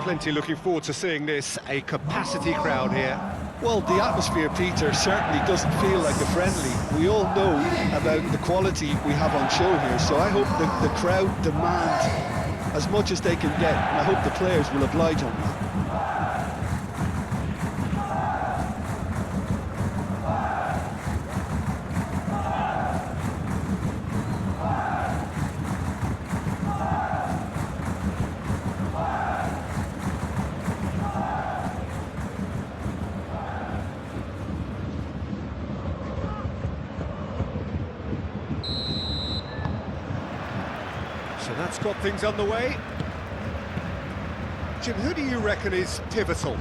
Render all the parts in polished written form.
plenty looking forward to seeing this. A capacity crowd here. Well, the atmosphere, Peter, certainly doesn't feel like a friendly. We all know about the quality we have on show here, so I hope the crowd demand as much as they can get, and I hope the players will oblige on that. So that's got things underway. Jim, who do you reckon is pivotal?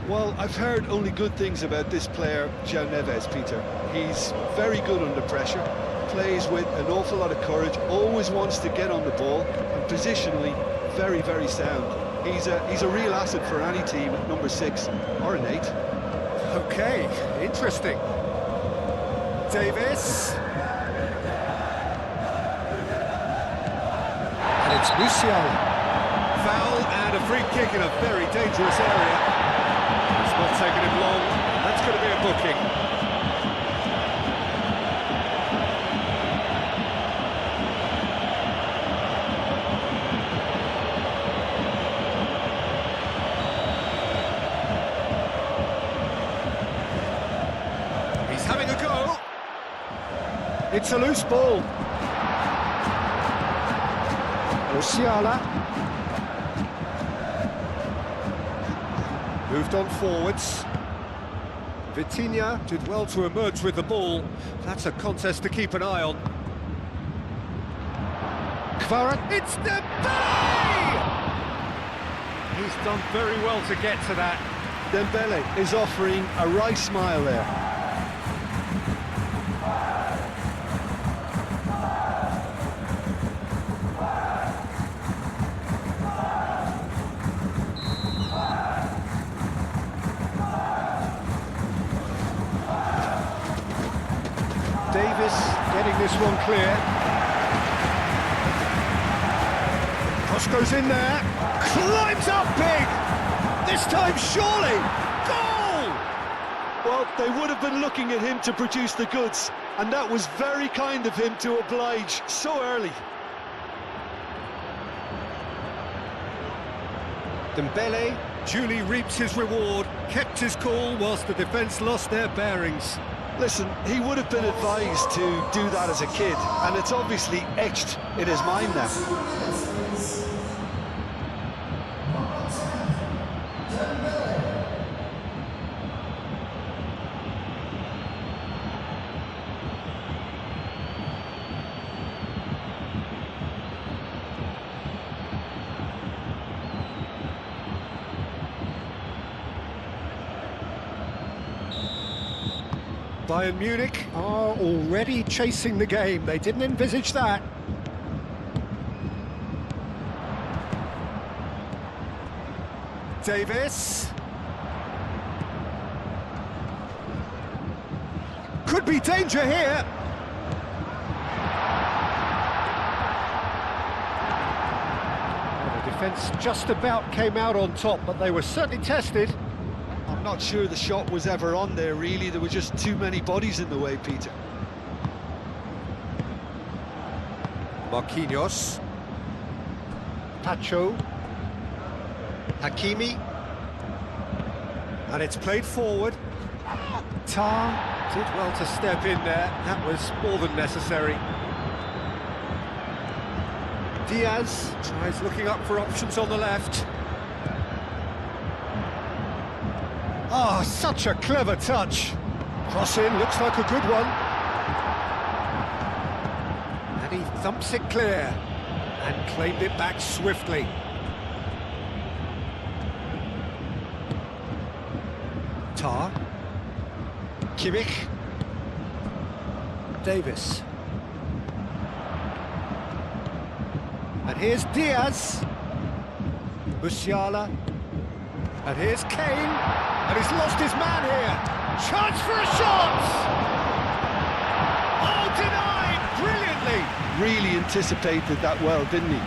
Well, I've heard only good things about this player, João Neves, Peter. He's very good under pressure, plays with an awful lot of courage, always wants to get on the ball, and positionally, very, very sound. He's a real asset for any team at number 6 or an 8. Okay, interesting. Davis. And it's Musiala. Foul and a free kick in a very dangerous area. It's not taking him long. That's going to be a booking. He's having a go. It's a loose ball. Musiala. Moved on forwards. Vitinha did well to emerge with the ball. That's a contest to keep an eye on. Kvara. It's Dembele! He's done very well to get to that. Dembele is offering a right smile there. Davis getting this one clear. Cross goes in there. Climbs up big! This time surely! Goal! Well, they would have been looking at him to produce the goods, and that was very kind of him to oblige so early. Dembele duly reaps his reward, kept his cool whilst the defence lost their bearings. Listen, he would have been advised to do that as a kid, and it's obviously etched in his mind now. Bayern Munich are already chasing the game. They didn't envisage that. Davis. Could be danger here. Well, the defence just about came out on top, but they were certainly tested. I'm not sure the shot was ever on there, really. There were just too many bodies in the way, Peter. Marquinhos. Pacho. Hakimi. And it's played forward. Tar did well to step in there. That was more than necessary. Diaz tries looking up for options on the left. Ah, such a clever touch. Cross in, looks like a good one. And he thumps it clear and claimed it back swiftly. Tar. Kimmich. Davis. And here's Diaz. Musiala. And here's Kane. And he's lost his man here. Chance for a shot! Oh, denied! Brilliantly! Really anticipated that well, didn't he?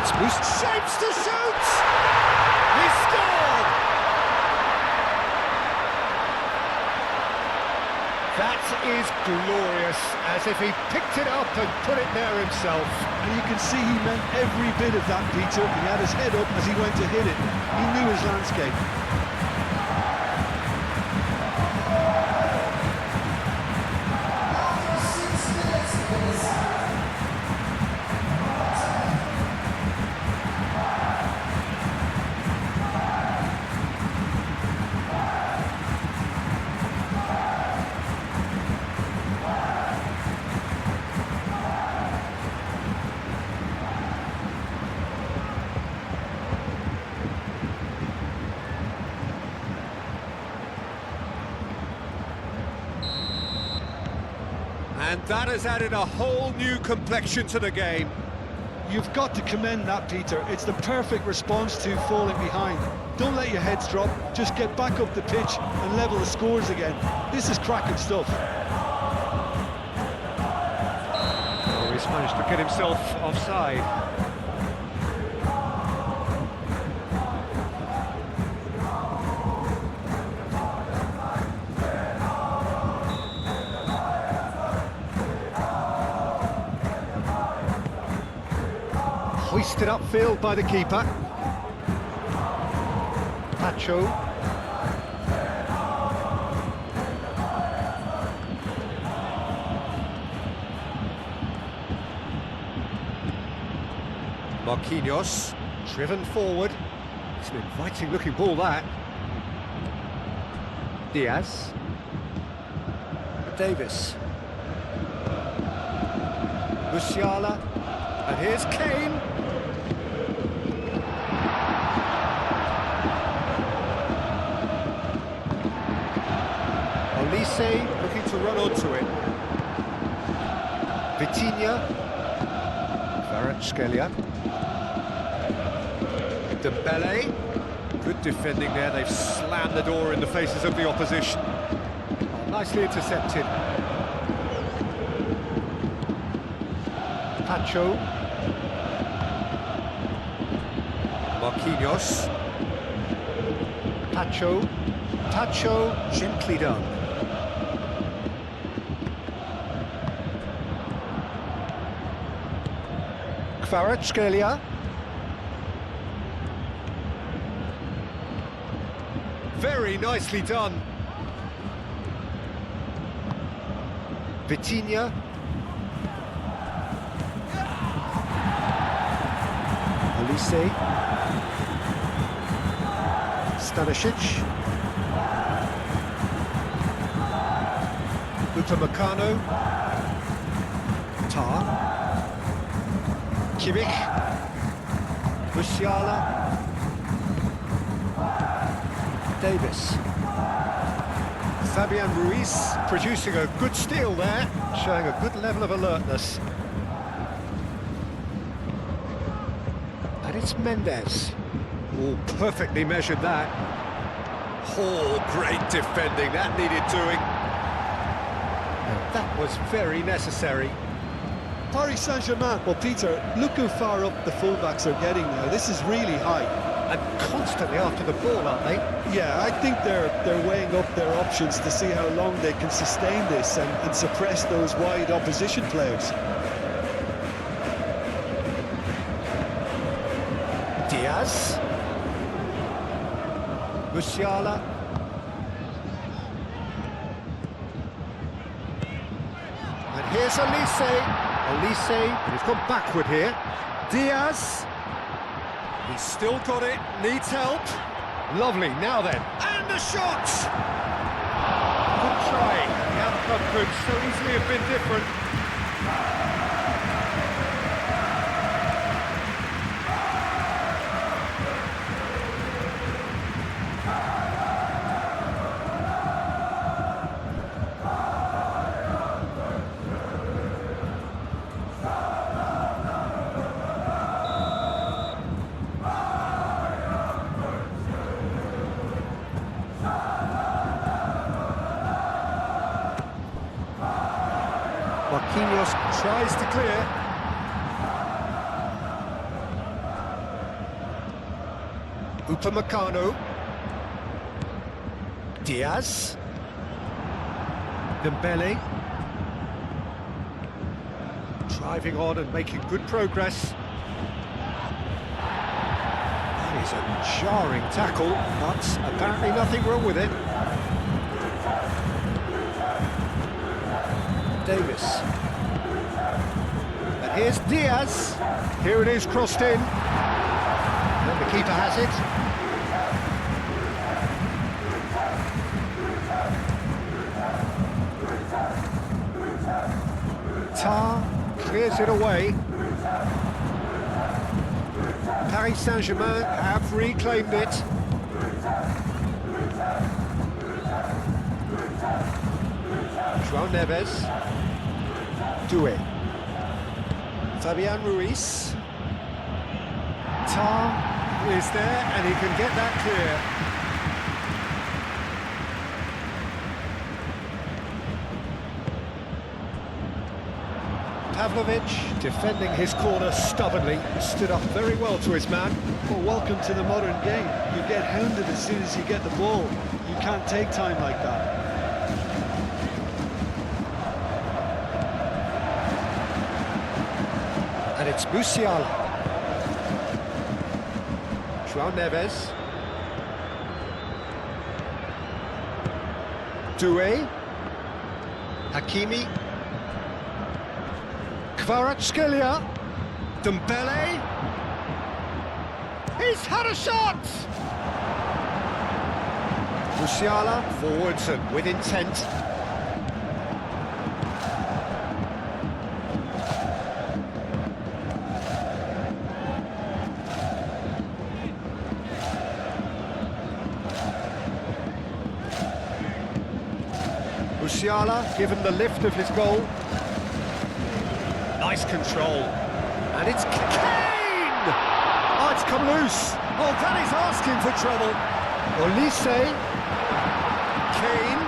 It's boost. Shapes to shoot! He scored! That is glorious, as if he picked it up and put it there himself. And you can see he meant every bit of that, Peter. He had his head up as he went to hit it. He knew his landscape. And that has added a whole new complexion to the game. You've got to commend that, Peter. It's the perfect response to falling behind. Don't let your heads drop, just get back up the pitch and level the scores again. This is cracking stuff. Oh, he's managed to get himself offside. Hoisted upfield by the keeper. Pacho. Marquinhos, driven forward. It's an inviting looking ball, that. Diaz. Davis. Musiala. And here's Kane. Olise looking to run onto it. Vitinha. Kvaratskhelia. Dembele. Good defending there. They've slammed the door in the faces of the opposition. Oh, nicely intercepted. Pacho. Marquinhos. Pacho. Pacho, gently done. Kvaratskhelia. Very nicely done. Vitinha. Olise. Stanisic. Upamecano. Tar. Kimmich. Musiala. Davis. Fabian Ruiz producing a good steal there, showing a good level of alertness. And it's Mendes. Oh, perfectly measured that. Oh, great defending, that needed doing. And that was very necessary. Paris Saint-Germain, well, Peter, look how far up the fullbacks are getting now. This is really high. And constantly after the ball, aren't they? Yeah, I think they're weighing up their options to see how long they can sustain this and suppress those wide opposition players. Diaz. Musiala. And here's Olise. Olise, but he's gone backward here. Diaz. He's still got it, needs help. Lovely, now then. And the shot! Good try. The outcome could so easily have been different. Marquinhos tries to clear. Upamecano. Diaz. Dembele. Driving on and making good progress. That is a jarring tackle, but apparently nothing wrong with it. Davis. And here's Diaz. Here it is, crossed in. And the keeper has it. Tar clears it away. Paris Saint-Germain have reclaimed it. João Neves. Doué. Fabian Ruiz. Tar is there and he can get that clear. Pavlovic defending his corner stubbornly, stood up very well to his man. Well, welcome to the modern game. You get hounded as soon as you get the ball. You can't take time like that. And it's Musiala. João Neves. Doué. Hakimi. Kvaratskhelia. Dembele. He's had a shot! Musiala forwards and with intent. Musiala given the lift of his goal. Nice control. And it's Kane! Oh, it's come loose. Oh, that is asking for trouble. Olise. Kane.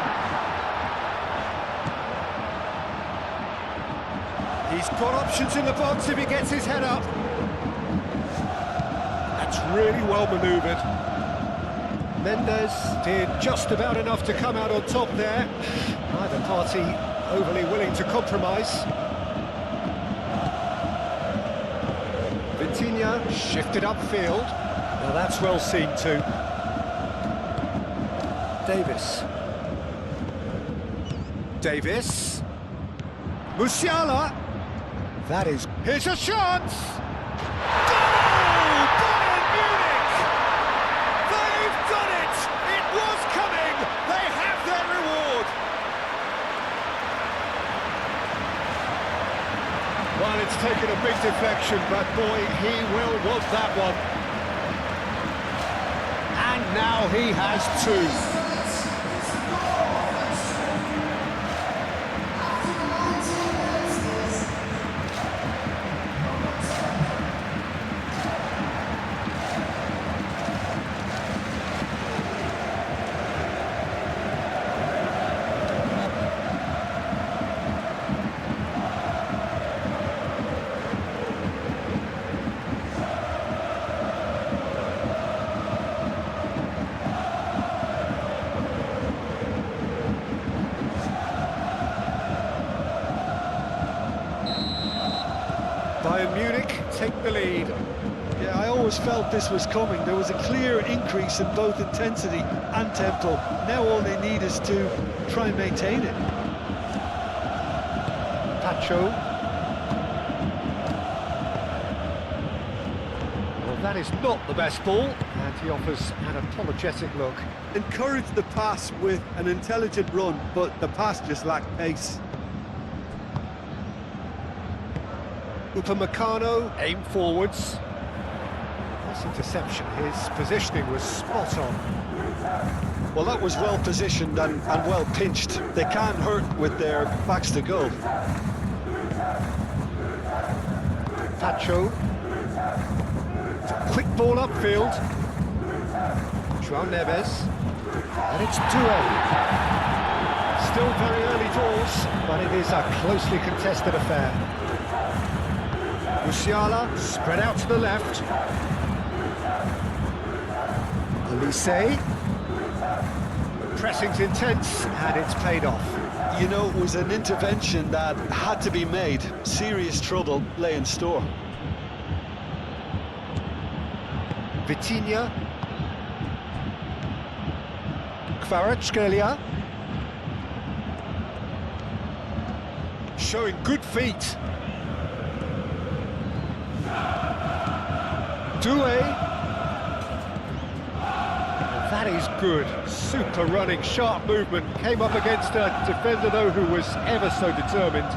He's got options in the box if he gets his head up. That's really well manoeuvred. Mendes did just about enough to come out on top there. Neither party overly willing to compromise. Vitinha shifted upfield. Now that's well seen too. Davis. Davis. Musiala. That is... Here's a chance! Goal! Bayern Munich! They've done it! It was coming! They have their reward! Well, it's taken a big deflection, but boy, he will want that one. And now he has two. Bayern Munich take the lead. Yeah, I always felt this was coming. There was a clear increase in both intensity and tempo. Now all they need is to try and maintain it. Pacho. Well, that is not the best ball, and he offers an apologetic look. Encourage the pass with an intelligent run, but the pass just lacked pace. Upamecano aimed forwards. Nice interception. His positioning was spot on. Well, that was well positioned and well pinched. They can't hurt with their backs to goal. Pacho. Quick ball upfield. João Neves. And it's Doué. Still very early doors, but it is a closely contested affair. Musiala spread out to the left. Olise. Pressing's intense, and it's paid off. You know, it was an intervention that had to be made. Serious trouble lay in store. Vitinha. Kvaratskhelia. Showing good feet. Doué. That is good. Super running, sharp movement. Came up against a defender, though, who was ever so determined.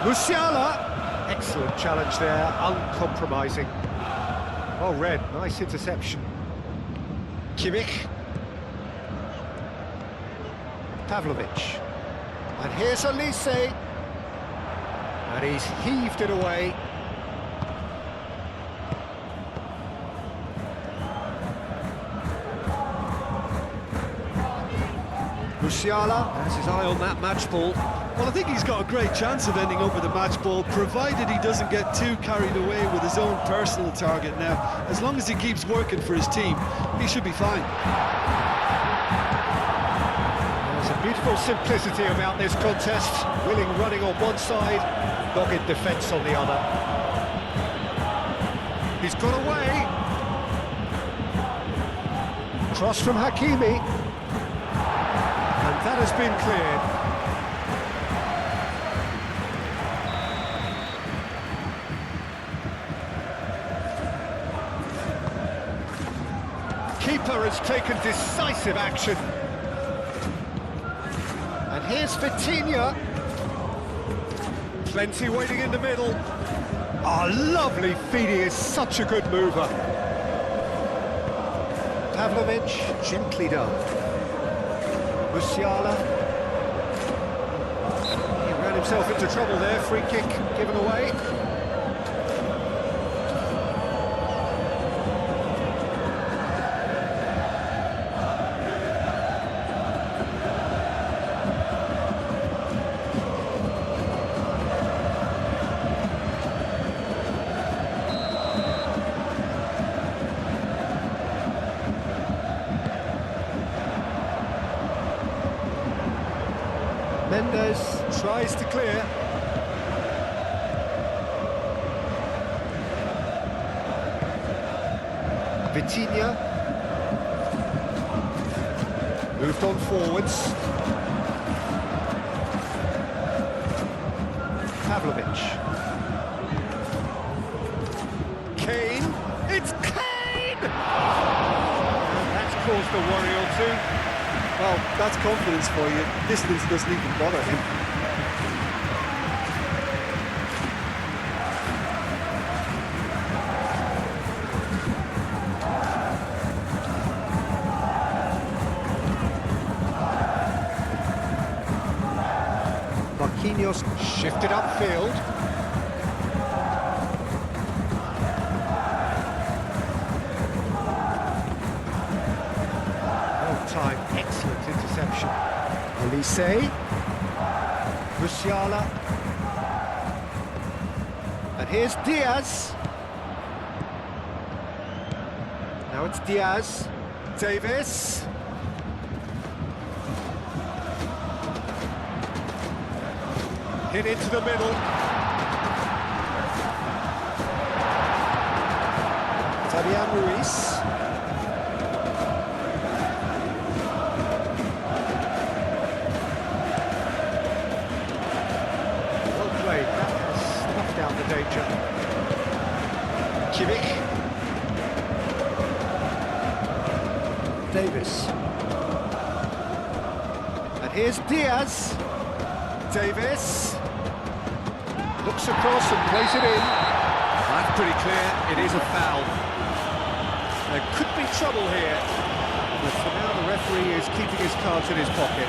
Musiala. Excellent challenge there, uncompromising. Well read, nice interception. Kimmich. Pavlovic. And here's Olise. And he's heaved it away. Musiala has his eye on that match ball. Well, I think he's got a great chance of ending up with a match ball, provided he doesn't get too carried away with his own personal target now. As long as he keeps working for his team, he should be fine. There's a beautiful simplicity about this contest. Willing running on one side, dogged defence on the other. He's got away. Cross from Hakimi. And that has been cleared. Keeper has taken decisive action. And here's Vitinha. Plenty waiting in the middle. Oh, lovely feet, he is such a good mover. Pavlovic, gently done. Musiala. He ran himself into trouble there, free kick given away. Mendes tries to clear. Vitinha. Moved on forwards. Pavlovic. Kane. It's Kane! And that's caused a worry or two. Well, that's confidence for you. Distance doesn't even bother him. Marquinhos shifted upfield. Time, excellent interception. Olise. Musiala. And here's Diaz. Now it's Diaz. Davis. Hit into the middle. Fabian Ruiz. Out the danger. Kimmich. Davis. And here's Diaz. Davis. Looks across and plays it in. That's pretty clear, it is a foul. There could be trouble here, but for now the referee is keeping his cards in his pocket.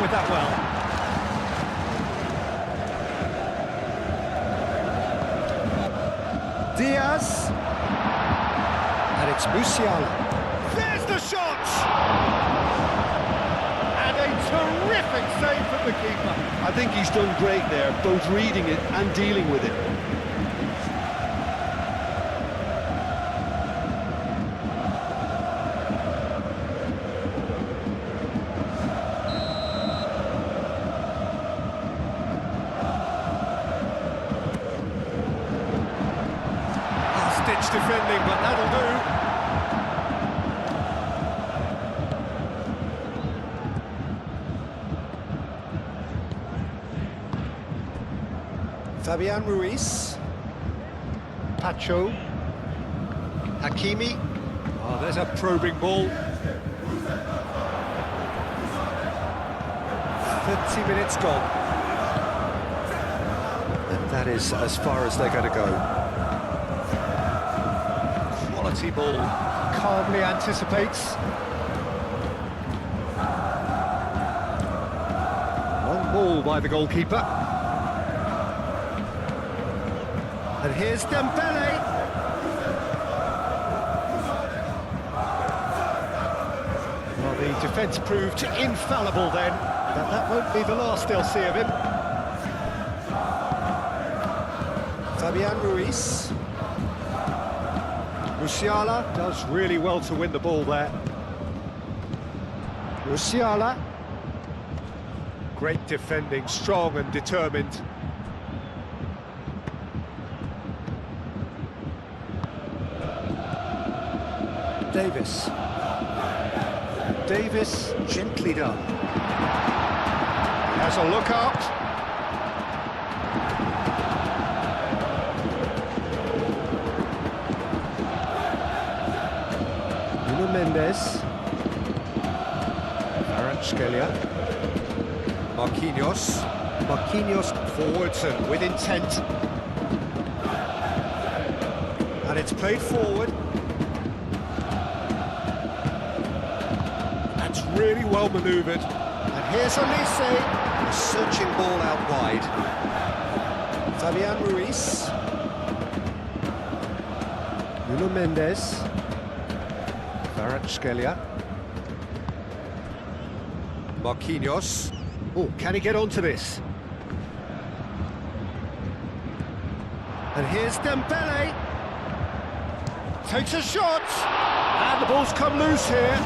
With that well. Diaz. And it's Musiala. There's the shot! And a terrific save from the keeper. I think he's done great there, both reading it and dealing with it. Ditch defending, but that'll do. Fabian Ruiz. Pacho. Hakimi. Oh, there's a probing ball. 30 minutes gone. And that is as far as they're going to go. Quality ball, calmly anticipates. Long ball by the goalkeeper. And here's Dembele. Well, the defence proved infallible then, but that won't be the last they'll see of him. Fabian Ruiz. Musiala does really well to win the ball there. Musiala. Great defending, strong and determined. Davis. Davis, gently done. Has a look up. Mendes, Kvaratskhelia, Marquinhos forwards and with intent, and it's played forward. That's really well manoeuvred, and here's Olise, a searching ball out wide. Fabian Ruiz, Nuno Mendes. Kvaratskhelia. Marquinhos. Oh, can he get onto this? And here's Dembele. Takes a shot. And the ball's come loose here.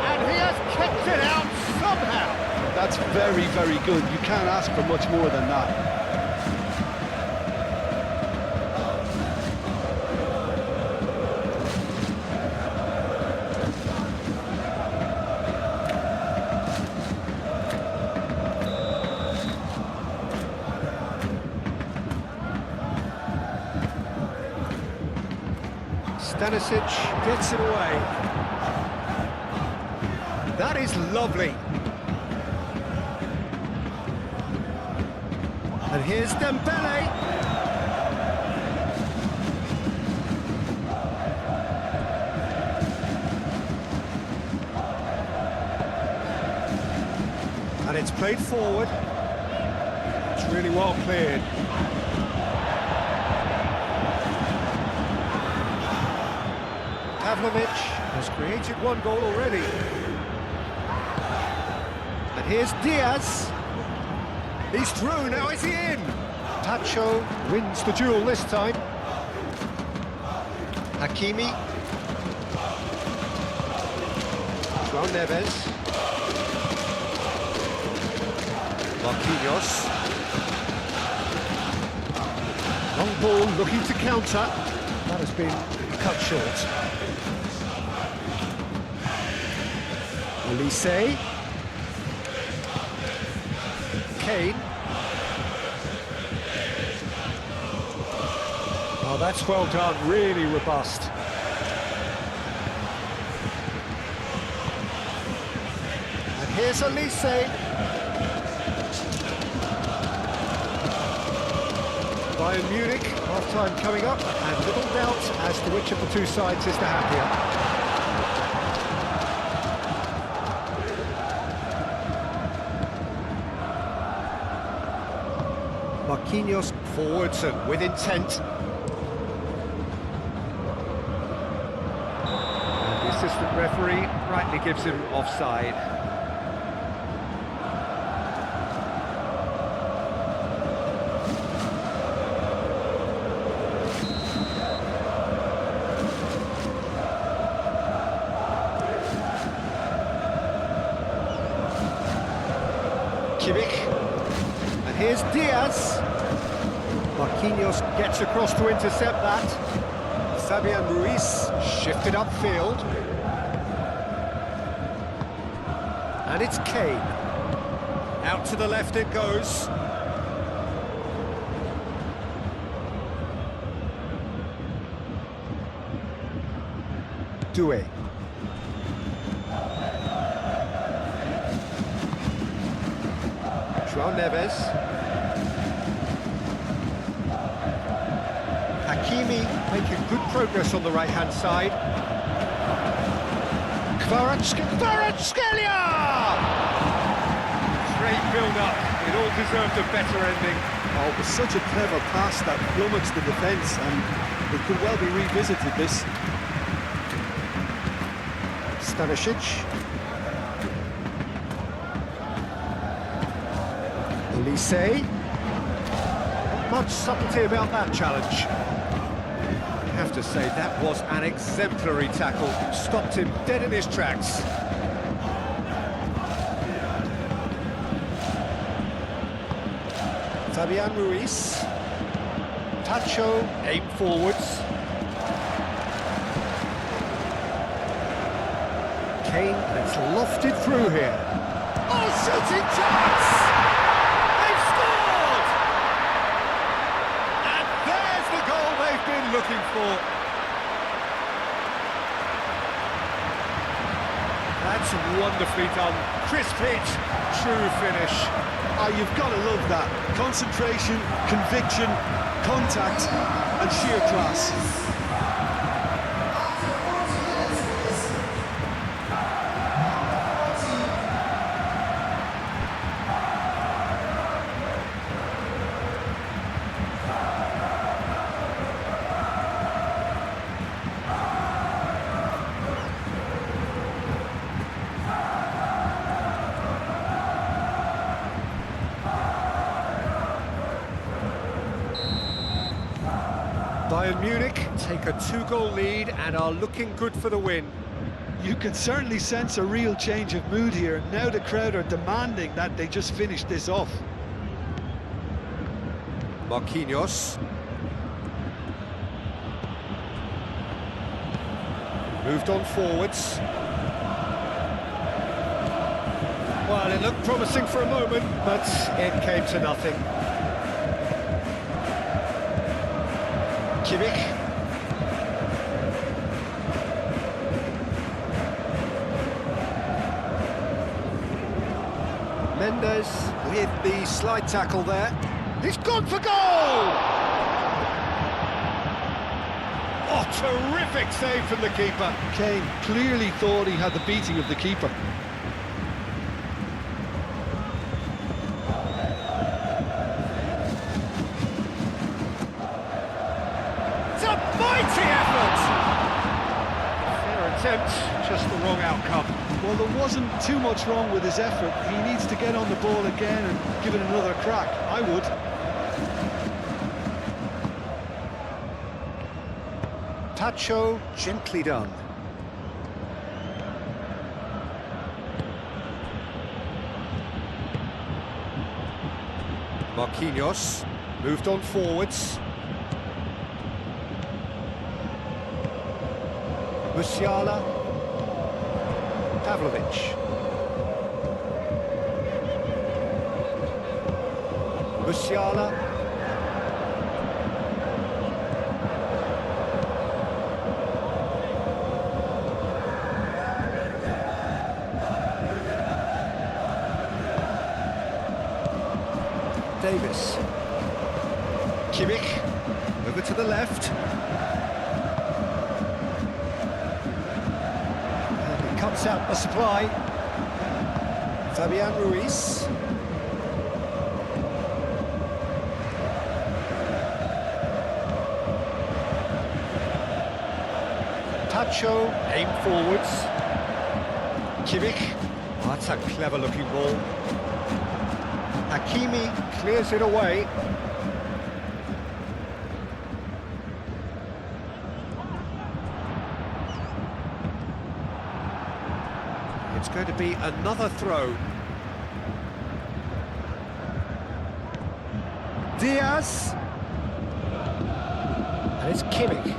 And he has kept it out somehow. That's very, very good. You can't ask for much more than that. Stanisic gets it away. That is lovely. And here's Dembele. And it's played forward. It's really well cleared. Pavlovic has created one goal already. And here's Diaz. He's through, now is he in? Pacho wins the duel this time. Hakimi. João Neves. Marquinhos. Long ball looking to counter. That has been cut short. Olise. Kane. Oh, that's well done, really robust. And here's Olise. Bayern Munich, half-time coming up, and little doubt as to which of the two sides is the happier. Marquinhos forwards and with intent. assistant referee rightly gives him offside. And here's Diaz. Marquinhos gets across to intercept that. Fabian Ruiz shifted upfield. And it's Kane. Out to the left it goes. Doué. João Neves. Hakimi making good progress on the right-hand side. Kvaratskhelia! Great build-up. It all deserved a better ending. Oh, it was such a clever pass that flummoxed the defence, and it could well be revisited, this. Stanisic. Olise. Not much subtlety about that challenge. I have to say, that was an exemplary tackle. Stopped him dead in his tracks. Fabian Ruiz. Tacho, aim forwards. Kane, it's lofted through here. Oh, shooting chance! They've scored! And there's the goal they've been looking for. That's wonderfully done. Crisp hit, true finish. Oh, you've got to love that. Concentration, conviction, contact, and sheer class. Bayern Munich take a 2-goal lead and are looking good for the win. You can certainly sense a real change of mood here. Now the crowd are demanding that they just finish this off. Marquinhos. Moved on forwards. Well, it looked promising for a moment, but it came to nothing. Kimmich. Mendes with the slide tackle there. He's gone for goal! Oh, terrific save from the keeper. Kane clearly thought he had the beating of the keeper. It's a mighty effort! Fair attempt, just the wrong outcome. Well, there wasn't too much wrong with his effort. He needs to get on the ball again and give it another crack. I would. Tacho, gently done. Marquinhos, moved on forwards. Musiala. Pavlovic. Musiala. Davis. Kimmich. Over to the left. Cuts out the supply. Fabian Ruiz. Tacho, aim forwards. Kimmich, oh, that's a clever-looking ball. Hakimi clears it away. It's going to be another throw. Diaz. And it's Kimmich.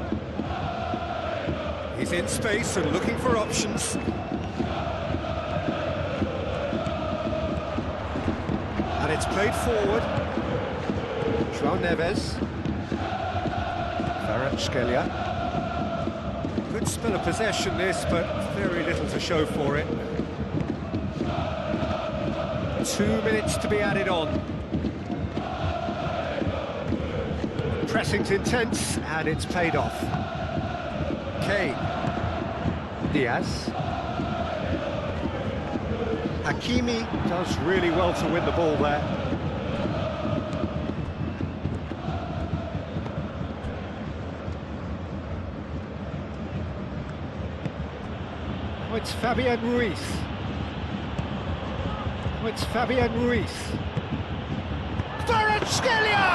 He's in space and looking for options. And it's played forward. João Neves. Kvaratskhelia. Good spell of possession this, but very little to show for it. 2 minutes to be added on. Pressing's intense, and it's paid off. Kane. Diaz. Hakimi does really well to win the ball there. Oh, it's Fabian Ruiz. Oh, it's Fabian Ruiz. Kvaratskhelia!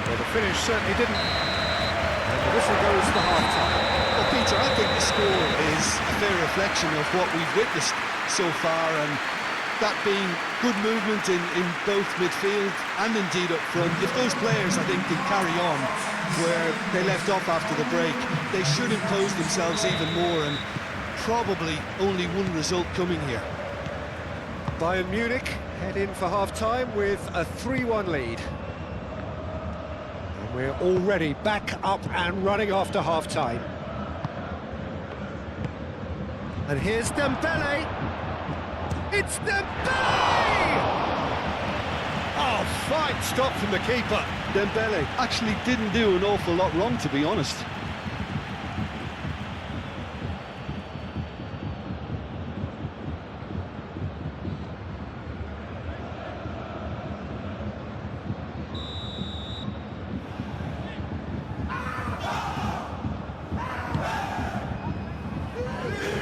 Well, the finish certainly didn't. And the whistle goes to half-time. Well, Peter, I think the score is a fair reflection of what we've witnessed so far, and that being good movement in both midfield and indeed up front. If those players, I think, can carry on where they left off after the break, they should impose themselves even more, and probably only one result coming here. Bayern Munich head in for half-time with a 3-1 lead. And we're already back up and running after half-time. And here's Dembele. It's Dembele! Oh, fine stop from the keeper. Dembele actually didn't do an awful lot wrong, to be honest.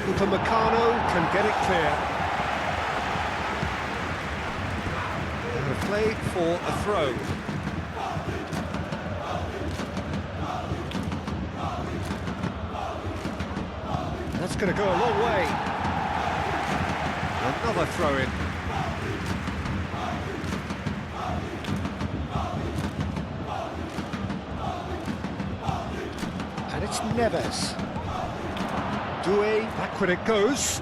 Upamecano can get it clear. And a play for a throw. That's going to go a long way. Another throw-in. And it's Neves. Doué, back when it goes.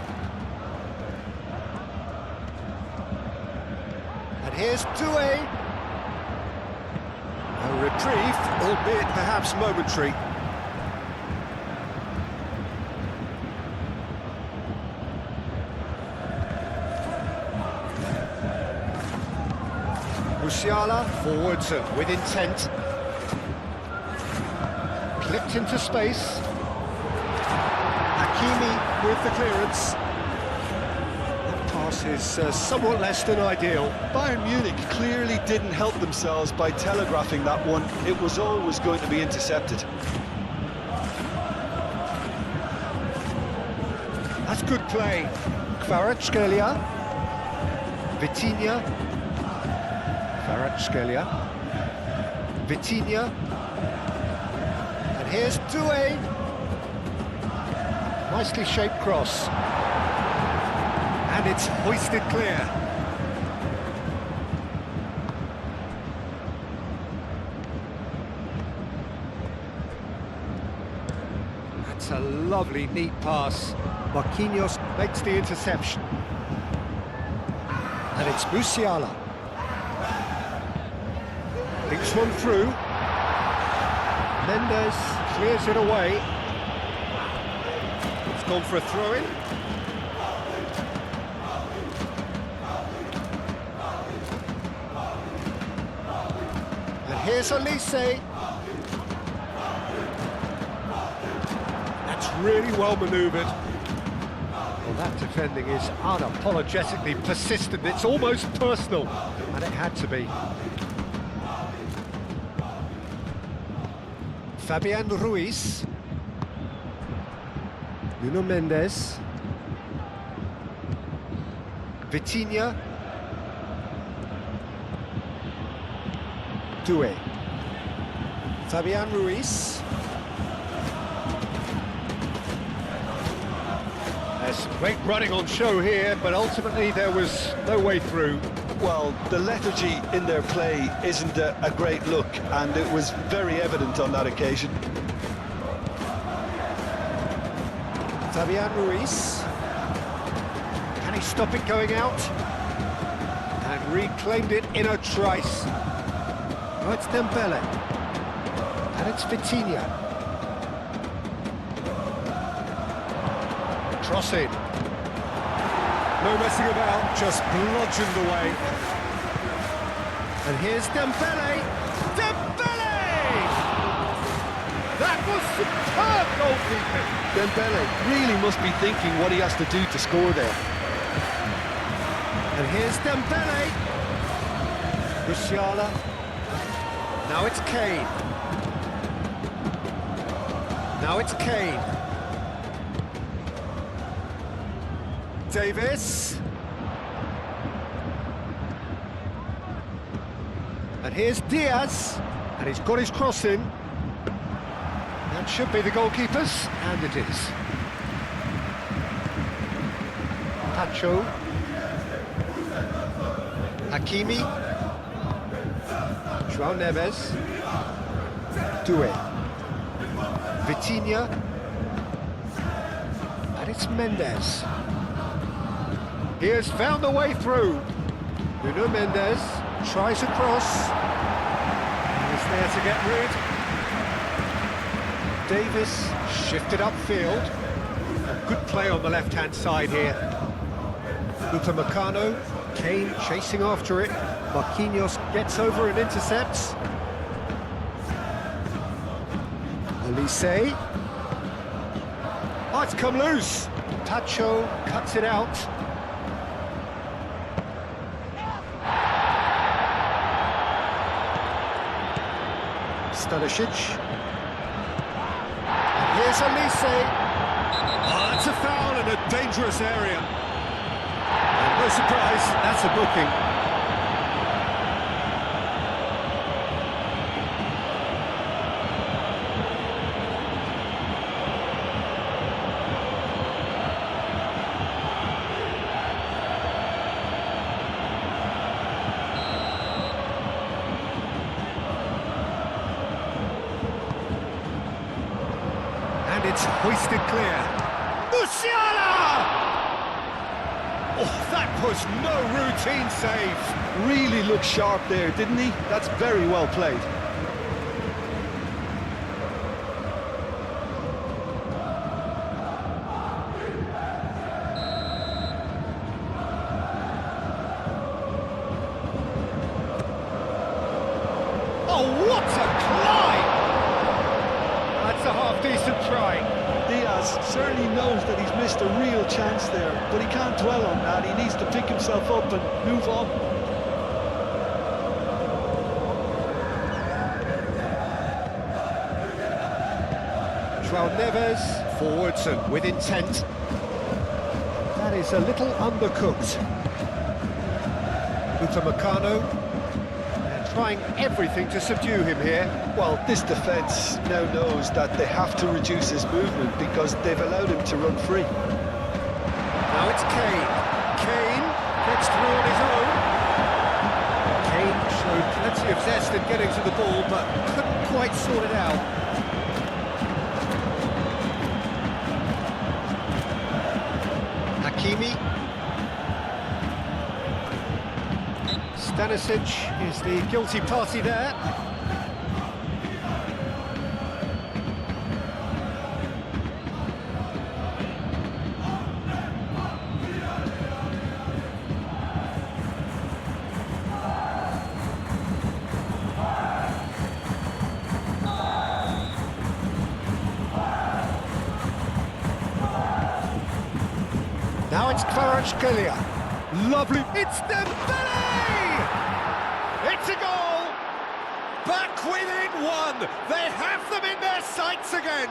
And here's Doué. A reprieve, albeit perhaps momentary. Musiala forwards and with intent. Clipped into space. Hakimi with the clearance. That pass is somewhat less than ideal. Bayern Munich clearly didn't help themselves by telegraphing that one. It was always going to be intercepted. That's good play. Kvaratskhelia. Vitinha. Kvaratskhelia. Vitinha. And here's Doué. Nicely shaped cross. And it's hoisted clear. That's a lovely, neat pass. Marquinhos makes the interception. And it's Musiala. Thinks one through. Mendes clears it away. It's gone for a throw-in. And here's Olise. That's really well manoeuvred. Well, that defending is unapologetically persistent. It's almost personal, and it had to be. Fabian Ruiz. Nuno Mendes. Vitinha. Doué. Fabian Ruiz. There's some great running on show here, but ultimately there was no way through. Well, the lethargy in their play isn't a great look, and it was very evident on that occasion. Fabian Ruiz. Can he stop it going out? And reclaimed it in a trice. Oh, it's Dembele. And it's Vitinha. Cross in. No messing about, just bludgeoned away. And here's Dembele. Dembele! That was superb goalkeeping. Dembele really must be thinking what he has to do to score there. And here's Dembele. Musiala. Now it's Kane. Now it's Kane. Davis. And here's Diaz. And he's got his cross in. That should be the goalkeeper's, and it is. Pacho. Hakimi. João Neves. Doué. Vitinha. And it's Mendes. He has found a way through. Nuno Mendes tries a cross. He's there to get rid. Davis shifted upfield. A good play on the left-hand side here. Upamecano, Kane chasing after it. Marquinhos gets over and intercepts. Olise. Oh, it's come loose. Pacho cuts it out. Stanisic. And here's Olise. Oh, that's a foul in a dangerous area. And no surprise, that's a booking. It's hoisted clear. Musiala! Oh, that was no routine save. Really looked sharp there, didn't he? That's very well played. Oh, what a climb! That's a half-decent try. Diaz certainly knows that he's missed a real chance there, but he can't dwell on that. He needs to pick himself up and move on. João Neves, forwards and with intent. That is a little undercooked. Upamecano. Trying everything to subdue him here. Well, this defence now knows that they have to reduce his movement because they've allowed him to run free. Now it's Kane. Kane gets through on his own. Kane showed plenty of zest in getting to the ball, but couldn't quite sort it out. Hakimi. Stanisic is the guilty party there. Now it's Kvaratskhelia. Lovely. It's Dembele! It's a goal! Back within one! They have them in their sights again!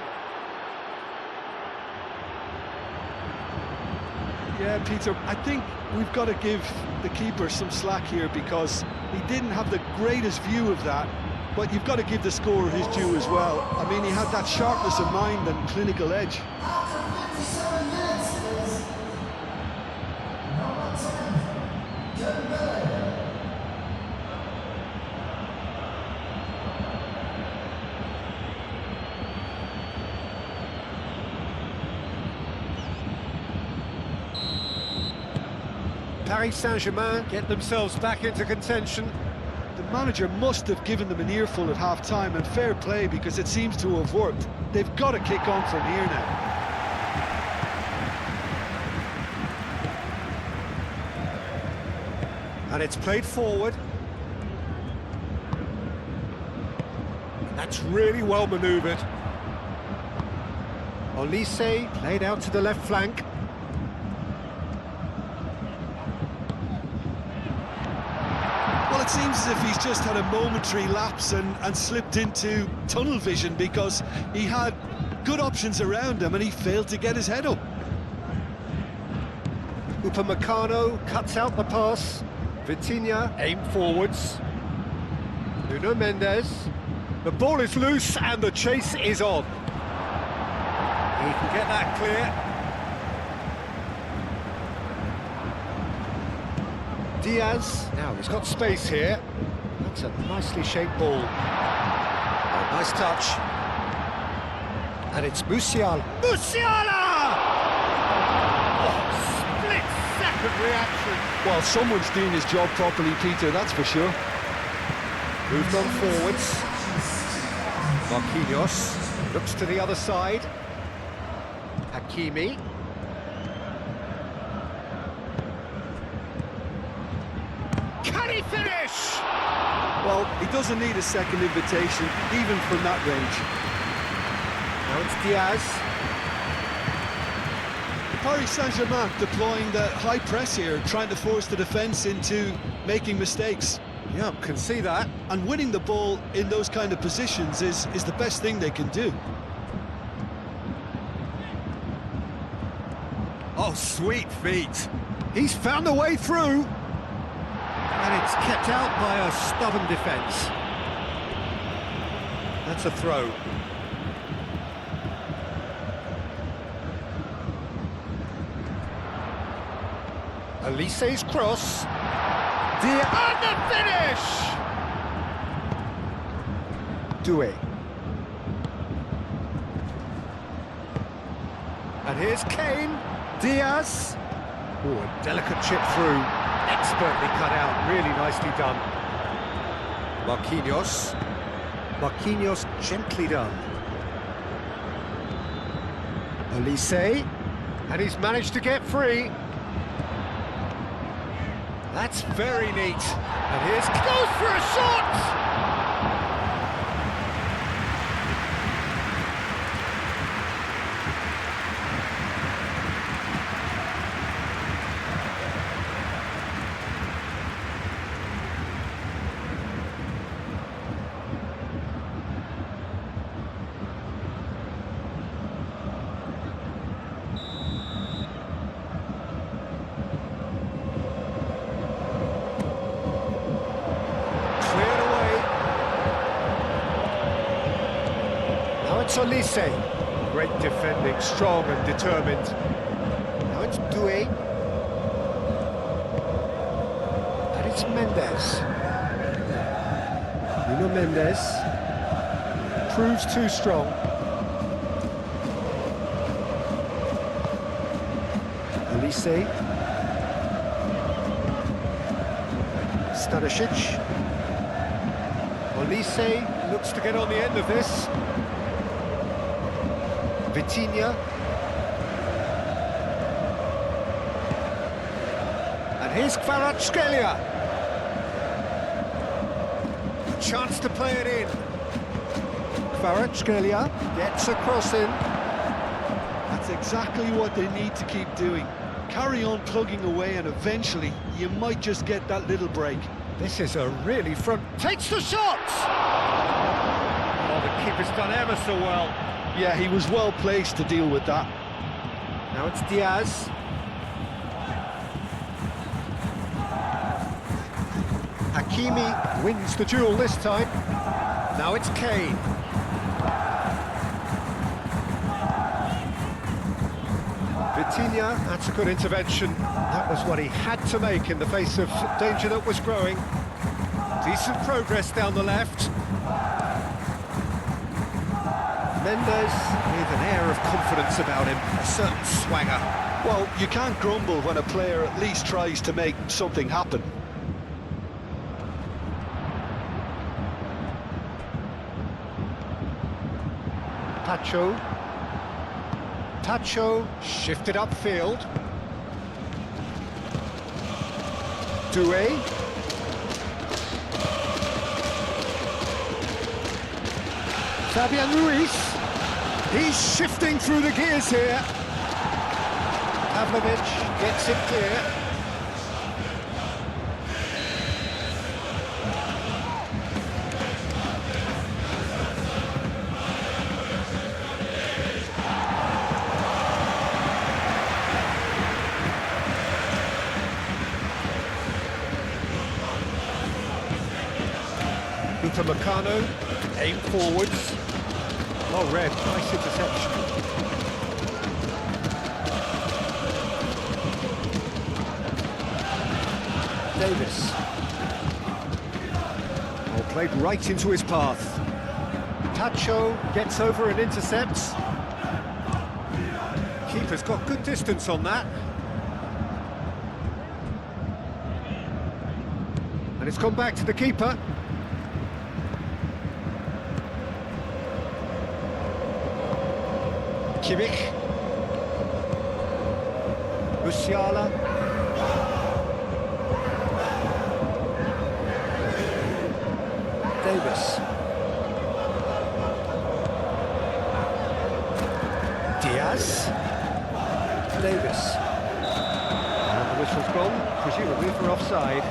Yeah, Peter, I think we've got to give the keeper some slack here because he didn't have the greatest view of that, but you've got to give the scorer his due as well. I mean, he had that sharpness of mind and clinical edge. Paris Saint-Germain get themselves back into contention. The manager must have given them an earful at half-time, and fair play because it seems to have worked. They've got to kick on from here now. And it's played forward. That's really well manoeuvred. Olise played out to the left flank. Well, it seems as if he's just had a momentary lapse and slipped into tunnel vision because he had good options around him and he failed to get his head up. Upamecano cuts out the pass. Vitinha aim forwards. Nuno Mendes. The ball is loose and the chase is on. He can get that clear. Diaz, now he's got space here. That's a nicely shaped ball. Oh, nice touch. And it's Musiala. Musiala! Oh, split-second reaction. Well, someone's doing his job properly, Peter, that's for sure. Moved on forwards. Marquinhos looks to the other side. Hakimi. Can he finish? Well, he doesn't need a second invitation, even from that range. Now it's Diaz. Paris Saint-Germain deploying the high press here, trying to force the defence into making mistakes. Yeah, can see that. And winning the ball in those kind of positions is the best thing they can do. Oh, sweet feet. He's found a way through. And it's kept out by a stubborn defence. That's a throw. Olise's cross. And the finish! Doué. And here's Kane. Diaz. Oh, a delicate chip through. Expertly cut out. Really nicely done. Marquinhos. Marquinhos gently done. Olise. And he's managed to get free. That's very neat. And here's goes for a shot! It's Olise. Great defending, strong and determined. Now it's Doué. And it's Mendes. Nuno Mendes. Proves too strong. Olise. Stanisic. Olise looks to get on the end of this. Vitinha. And here's Kvaratskhelia. A chance to play it in. Kvaratskhelia gets a cross in. That's exactly what they need to keep doing. Carry on plugging away and eventually you might just get that little break. This is a really front... Takes the shot! Oh, the keeper's done ever so well. Yeah, he was well placed to deal with that. Now it's Diaz. Hakimi wins the duel this time. Now it's Kane. Vitinha, that's a good intervention. That was what he had to make in the face of danger that was growing. Decent progress down the left. Mendes with an air of confidence about him, a certain swagger. Well, you can't grumble when a player at least tries to make something happen. Tacho shifted upfield. Doué. Fabian Ruiz. He's shifting through the gears here. Pavlovic gets it clear. Meccano, aim forwards. Well read, nice interception. Davis. Well played right into his path. Tacho gets over and intercepts. Keeper's got good distance on that. And it's gone back to the keeper. Kimmich, Musiala, Davis, Diaz, Davis, and the whistle's gone, presumably for offside.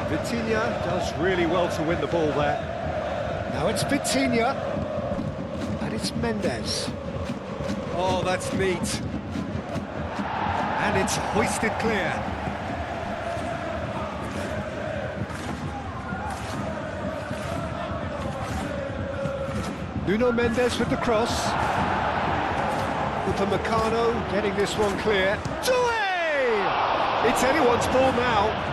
Vitinha does really well to win the ball there. Now it's Vitinha, and it's Mendes. Oh, that's neat. And it's hoisted clear. Nuno Mendes with the cross. Meccano getting this one clear. Doué! It's anyone's ball now.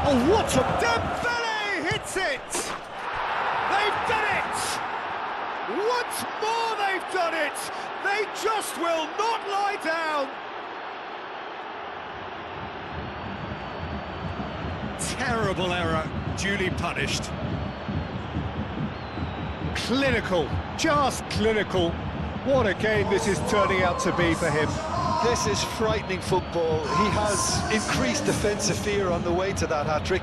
Oh, what a... Dembele hits it! They've done it! Once more they've done it! They just will not lie down! Terrible error, duly punished. Clinical, just clinical. What a game this is turning out to be for him. This is frightening football. He has increased defensive fear on the way to that hat-trick.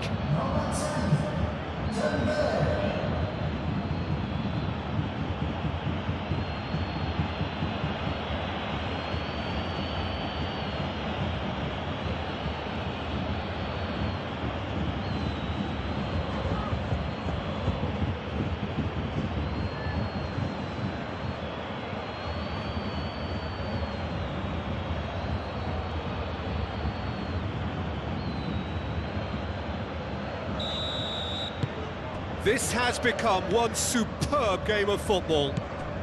This has become one superb game of football.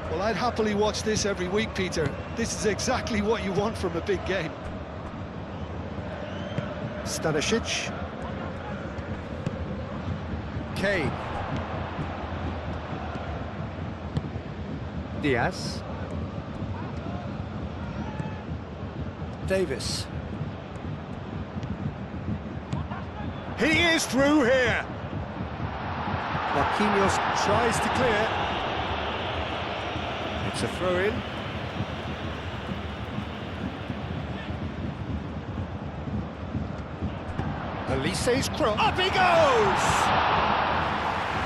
Well, I'd happily watch this every week, Peter. This is exactly what you want from a big game. Stanisic. Kane. Diaz. Davis. He is through here. Marquinhos tries to clear. It's a throw-in. Elise's cross. Up he goes!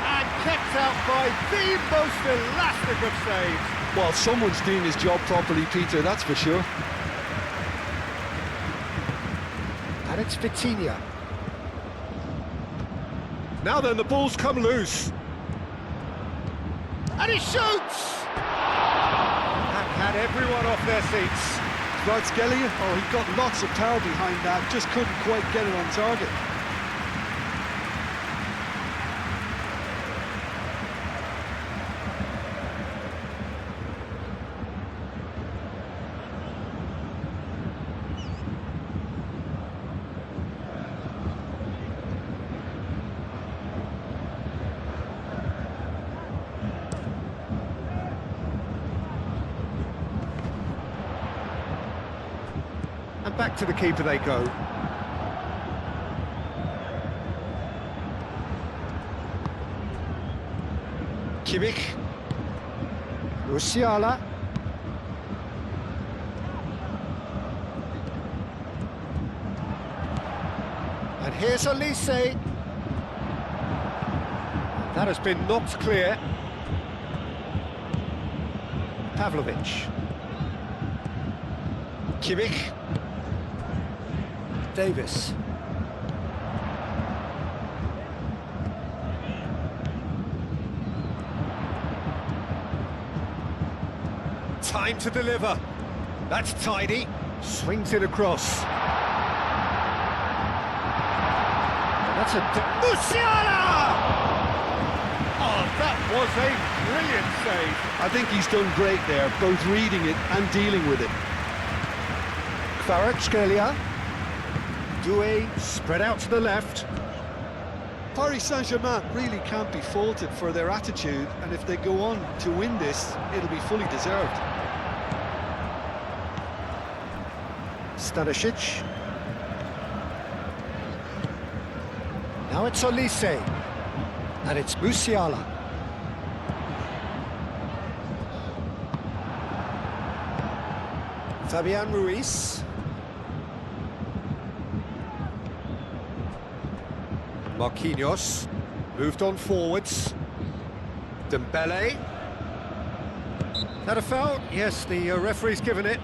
And kept out by the most elastic of saves. Well, someone's doing his job properly, Peter, that's for sure. And it's Vitinha. Now then, the ball's come loose. And he shoots! That had everyone off their seats. Kvaratskhelia, oh, he got lots of power behind that, just couldn't quite get it on target. And back to the keeper they go. Kimmich. Musiala. And here's Elise. That has been knocked clear. Pavlovic. Kimmich. Davis. Time to deliver. That's tidy. Swings it across. That's a... Musiala! Oh, that was a brilliant save. I think he's done great there, both reading it and dealing with it. Kvaratskhelia. Doué spread out to the left. Paris Saint-Germain really can't be faulted for their attitude, and if they go on to win this, it'll be fully deserved. Stanisic. Now it's Elise. And it's Musiala. Fabian Ruiz. Marquinhos moved on forwards. Dembele. That a foul? Yes, the referee's given it.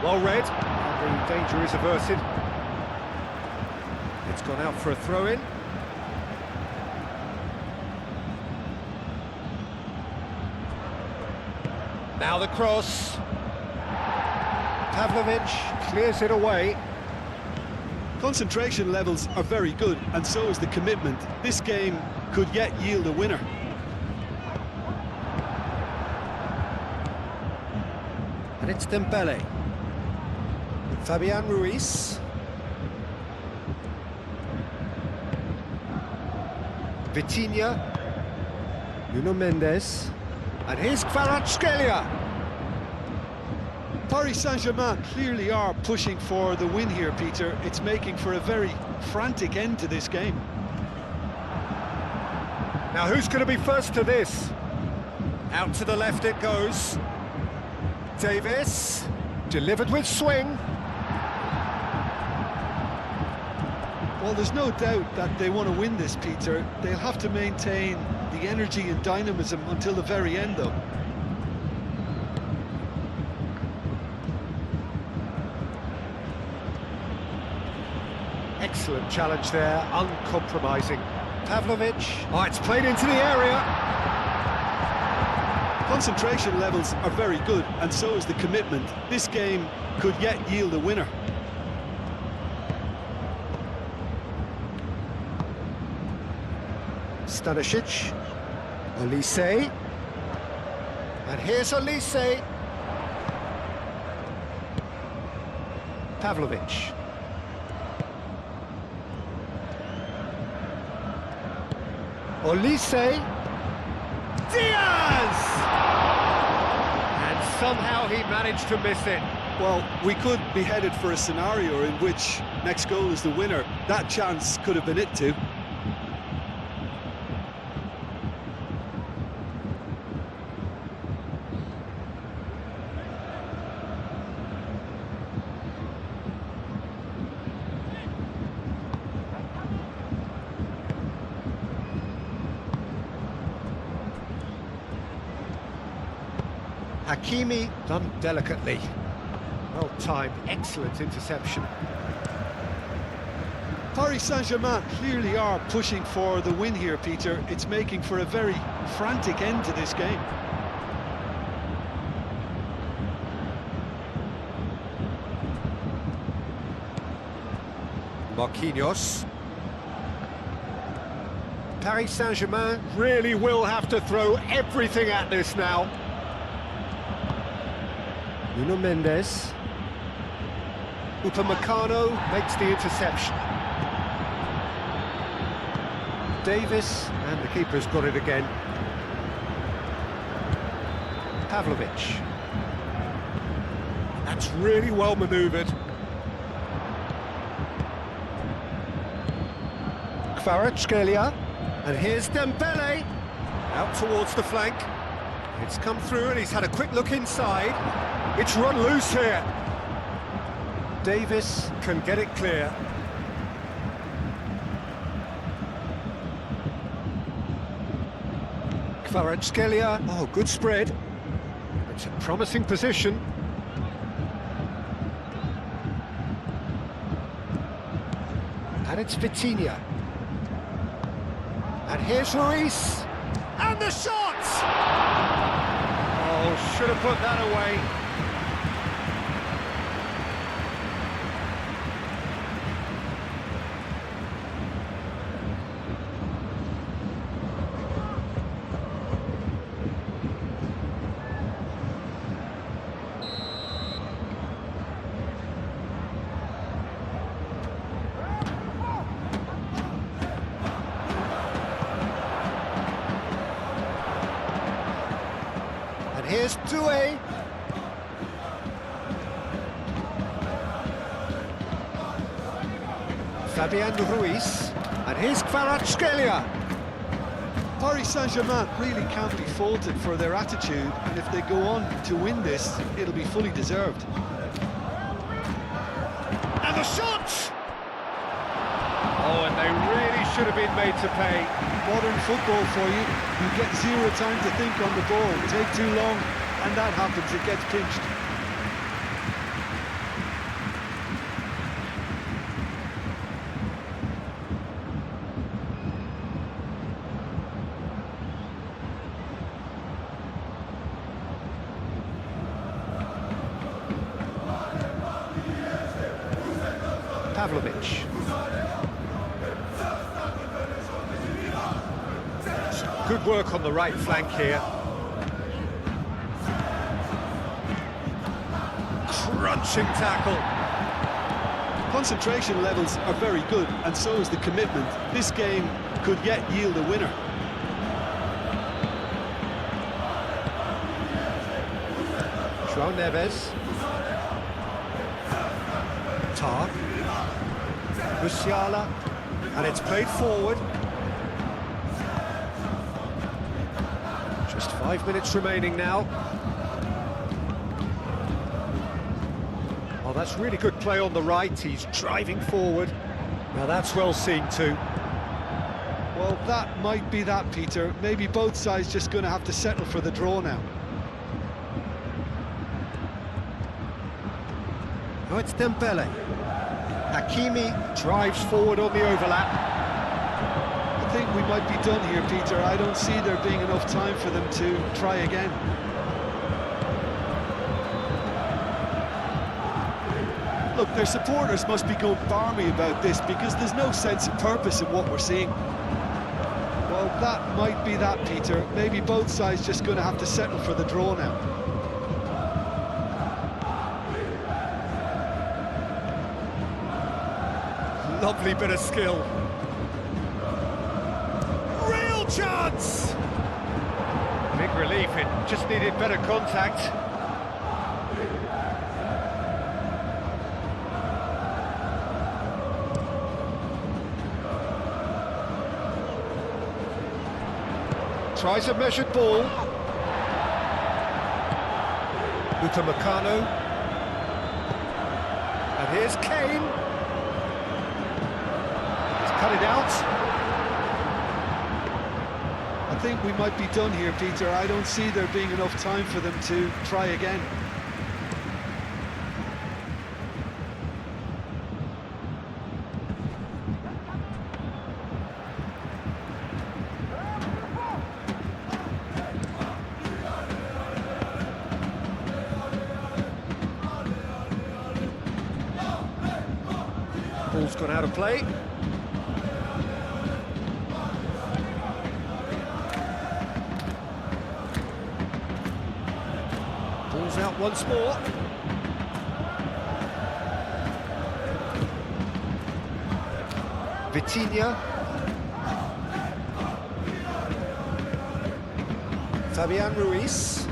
Well read, and the danger is averted. It's gone out for a throw-in. Now the cross. Pavlovic clears it away. Concentration levels are very good, and so is the commitment. This game could yet yield a winner. And it's Dembele. Fabian Ruiz. Vitinha. Nuno Mendes. And here's Kvaratskhelia. Paris Saint-Germain clearly are pushing for the win here, Peter. It's making for a very frantic end to this game. Now who's going to be first to this? Out to the left it goes. Davis. Delivered with swing. Well, there's no doubt that they want to win this, Peter. They'll have to maintain the energy and dynamism until the very end, though. Excellent challenge there, uncompromising. Pavlovic. Oh, it's played into the area. Concentration levels are very good, and so is the commitment. This game could yet yield a winner. Stanisic. Elise. And here's Elise. Pavlovic. Elise. Diaz! And somehow he managed to miss it. Well, we could be headed for a scenario in which next goal is the winner. That chance could have been it too. Hakimi done delicately. Well timed, excellent interception. Paris Saint-Germain clearly are pushing for the win here, Peter. It's making for a very frantic end to this game. Marquinhos. Paris Saint-Germain really will have to throw everything at this now. Nuno Mendes. Upamecano makes the interception. Davis, and the keeper's got it again. Pavlovic. That's really well manoeuvred. Kvaratskhelia, and here's Dembele, out towards the flank. It's come through and he's had a quick look inside. It's run loose here. Davis can get it clear. Kvaratskhelia, oh, good spread. It's a promising position. And it's Vitinha. And here's Ruiz. And the shot! Oh, should have put that away. Here's Doué. Fabian Ruiz. And here's Kvaratskhelia. Paris Saint-Germain really can't be faulted for their attitude, and if they go on to win this, it'll be fully deserved. And the shot! Oh, and they really should have been made to pay. Modern football for you. You get zero time to think on the ball. Take too long, and that happens. It gets pinched. Pavlovic. Good work on the right flank here. Crunching tackle. Concentration levels are very good, and so is the commitment. This game could yet yield a winner. João Neves. Tar. Musiala. And it's played forward. Just 5 minutes remaining now. Oh, that's really good play on the right. He's driving forward. Now that's well seen too. Well, that might be that, Peter. Maybe both sides just going to have to settle for the draw now. Oh, it's Dembele. Hakimi drives forward on the overlap. I think we might be done here, Peter. I don't see there being enough time for them to try again. Look, their supporters must be going balmy about this because there's no sense of purpose in what we're seeing. Well, that might be that, Peter. Maybe both sides just going to have to settle for the draw now. Lovely bit of skill. Real chance! Big relief, it just needed better contact. tries a measured ball. Upamecano. And here's Kane. He's cut it out. I think we might be done here, Peter. I don't see there being enough time for them to try again. Ball's gone out of play. Ball's out once more. Vitinha. Fabian Ruiz.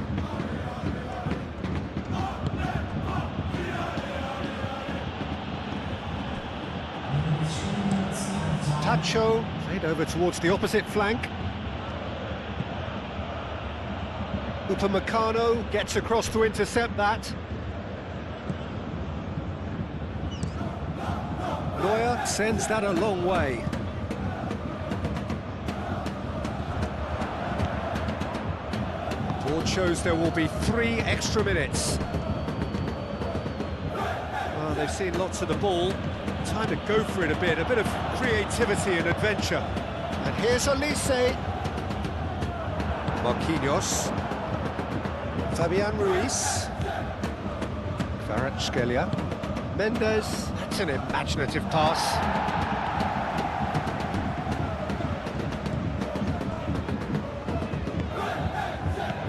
Tacho, played over towards the opposite flank. Upamecano gets across to intercept that. Neuer sends that a long way. Board shows there will be 3 extra minutes. Well, they've seen lots of the ball. Time to go for it a bit of creativity and adventure. And here's Olise. Marquinhos. Fabian Ruiz. Kvaratskhelia. Mendes. That's an imaginative pass.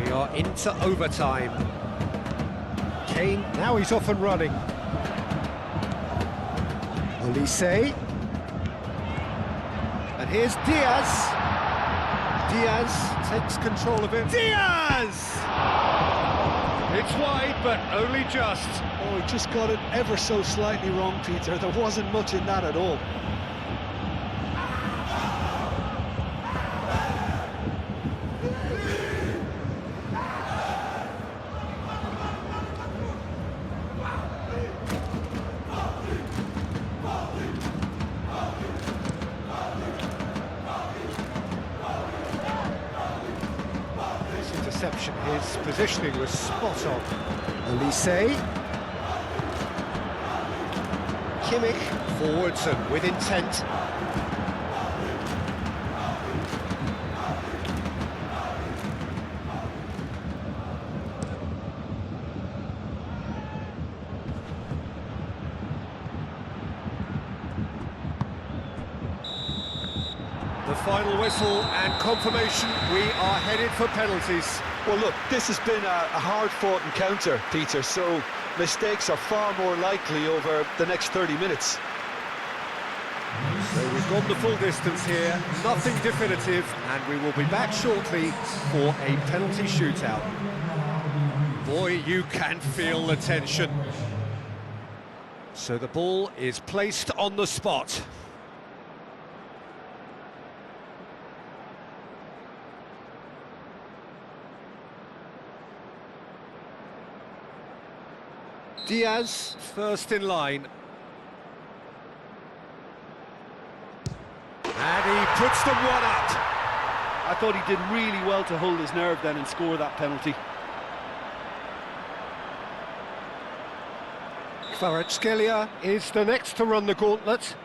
We are into overtime. Kane, now he's off and running. Olise. And here's Diaz. Diaz takes control of it. Diaz! It's wide, but only just. Oh, he just got it ever so slightly wrong, Peter. There wasn't much in that at all. His positioning was spot on. Olise. Kimmich forwards and with intent. The final whistle and confirmation, we are headed for penalties. Well, look, this has been a hard-fought encounter, Peter, so mistakes are far more likely over the next 30 minutes. So we've gone the full distance here, nothing definitive, and we will be back shortly for a penalty shootout. Boy, you can feel the tension. So the ball is placed on the spot. Diaz, first in line. And he puts them one up. I thought he did really well to hold his nerve then and score that penalty. Kvaratskhelia is the next to run the gauntlet.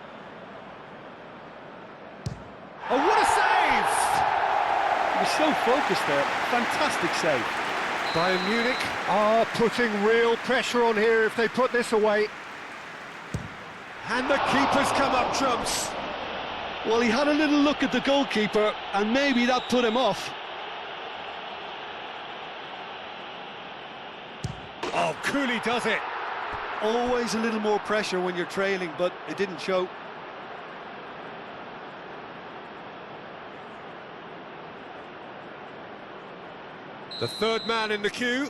Oh, what a save! He was so focused there. Fantastic save. Bayern Munich are putting real pressure on here if they put this away. And the keeper's come up trumps. Well, he had a little look at the goalkeeper, and maybe that put him off. Oh, Cooley does it. Always a little more pressure when you're trailing, but it didn't show. The third man in the queue.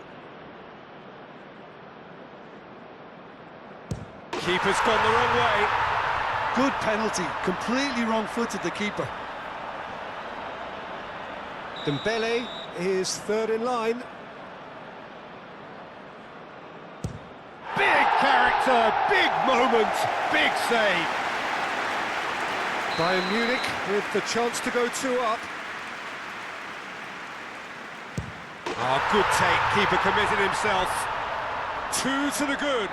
Keeper's gone the wrong way. Good penalty, completely wrong-footed the keeper. Dembele is third in line. Big character, big moment, big save. Bayern Munich with the chance to go 2 up. Oh, good take, keeper committed himself. 2 to the good.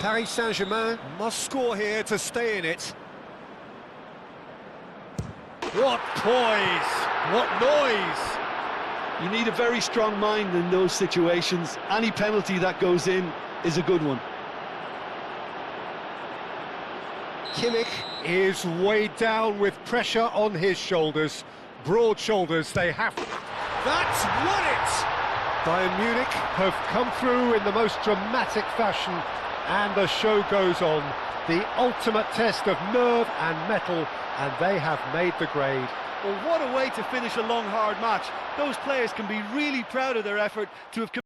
Paris Saint-Germain must score here to stay in it. What poise! What noise! You need a very strong mind in those situations. Any penalty that goes in is a good one. Kimmich is weighed down with pressure on his shoulders. Broad shoulders they have. That's won it! Bayern Munich have come through in the most dramatic fashion, and the show goes on. The ultimate test of nerve and metal, and they have made the grade. Well, what a way to finish a long, hard match. Those players can be really proud of their effort to have